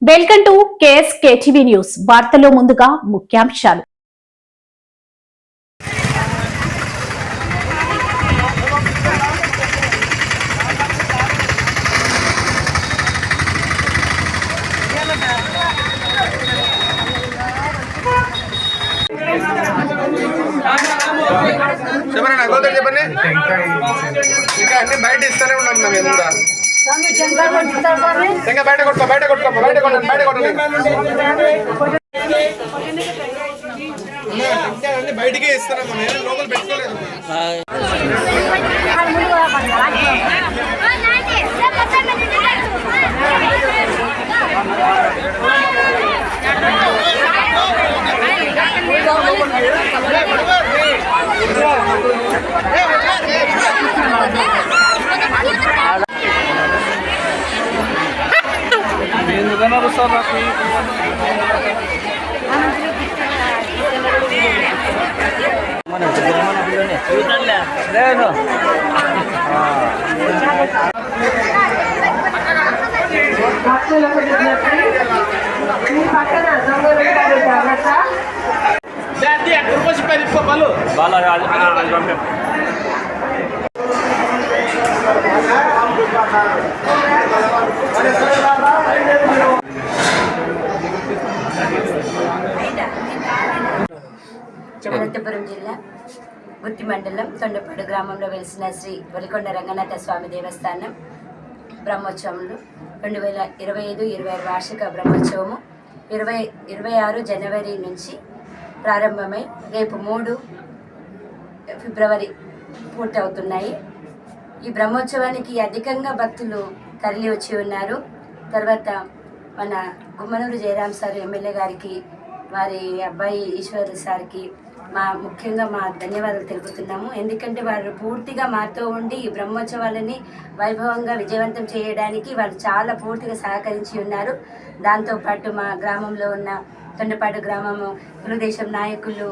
Welcome to KTV news. వార్తల్లో ముందుగా ముఖ్యాంశాలు. చెప్పండి ఇంకా అన్ని బయట ఇస్తూనే ఉన్నాం మేము కూడా ఇంకా బయట బయటికే ఇస్తున్నాం మేము లోపల పెట్టుకోలేదు. అనంతపురం జిల్లా గుత్తి మండలం తొండపాడు గ్రామంలో వెలిసిన శ్రీ బలికొండ రంగనాథ స్వామి దేవస్థానం బ్రహ్మోత్సవములు 2025-26 వార్షిక బ్రహ్మోత్సవము 26 జనవరి నుంచి ప్రారంభమై రేపు 3 ఫిబ్రవరి పూర్తవుతున్నాయి. ఈ బ్రహ్మోత్సవానికి అధికంగా భక్తులు తరలి వచ్చి ఉన్నారు. తర్వాత మన గుమ్మనూరు జయరాం సార్ ఎమ్మెల్యే గారికి, వారి అబ్బాయి ఈశ్వర్ సార్కి ముఖ్యంగా మా ధన్యవాదాలు తెలుపుతున్నాము. ఎందుకంటే వారు పూర్తిగా మాతో ఉండి ఈ బ్రహ్మోత్సవాలని వైభవంగా విజయవంతం చేయడానికి వాళ్ళు చాలా పూర్తిగా సహకరించి ఉన్నారు. దాంతోపాటు మా గ్రామంలో ఉన్న తొండపాడు గ్రామము తెలుగుదేశం నాయకులు,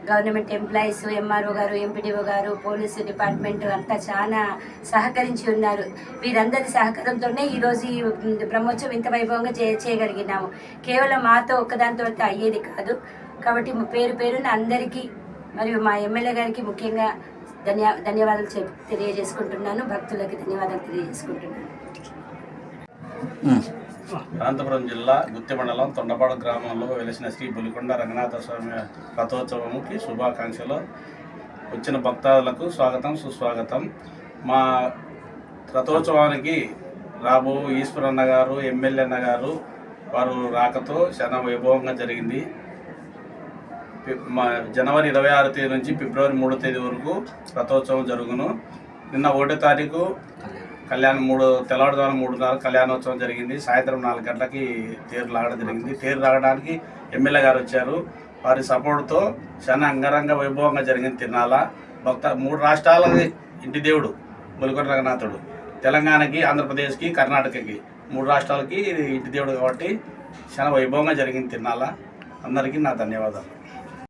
గవర్నమెంట్ ఎంప్లాయీస్, ఎంఆర్ఓ గారు, ఎంపీడీఓ గారు, పోలీసు డిపార్ట్మెంట్ అంతా చాలా సహకరించి ఉన్నారు. వీరందరి సహకారంతోనే ఈరోజు ఈ బ్రహ్మోత్సవం ఇంత వైభవంగా చేయగలిగినాము. కేవలం మాతో ఒక్కదాంతో అయ్యేది కాదు. కాబట్టి పేరు పేరున అందరికీ మరియు మా ఎమ్మెల్యే గారికి ముఖ్యంగా ధన్యవాదాలు తెలియజేసుకుంటున్నాను. భక్తులకి ధన్యవాదాలు తెలియజేసుకుంటున్నాను. అనంతపురం జిల్లా గుత్తి మండలం తొండపాడు గ్రామంలో వెలిసిన శ్రీ బలికొండ రంగనాథ స్వామి రథోత్సవముకి శుభాకాంక్షలు. వచ్చిన భక్తాదులకు స్వాగతం, సుస్వాగతం. మా రథోత్సవానికి రాబో ఈశ్వరన్న గారు, ఎమ్మెల్యే అన్న గారు వారు రాకతో చాలా వైభవంగా జరిగింది. జనవరి 26 తేదీ నుంచి ఫిబ్రవరి 3 తేదీ వరకు రథోత్సవం జరుగును. నిన్న 1వ తారీఖు కళ్యాణం, తెల్లవారుజామున 3:30 కళ్యాణోత్సవం జరిగింది. సాయంత్రం 4 గంటలకి తేరు లాగడం జరిగింది. తేరు లాగడానికి ఎమ్మెల్యే గారు వచ్చారు. వారి సపోర్టుతో చాలా అంగరంగ వైభవంగా జరిగింది. తిరునాళ్ళ 3 రాష్ట్రాలకి ఇంటి దేవుడు బలికొండ రంగనాథుడు. తెలంగాణకి, ఆంధ్రప్రదేశ్కి, కర్ణాటకకి 3 రాష్ట్రాలకి ఇంటి దేవుడు కాబట్టి చాలా వైభవంగా జరిగింది తిరునాళ్ళ. అందరికీ నా ధన్యవాదాలు.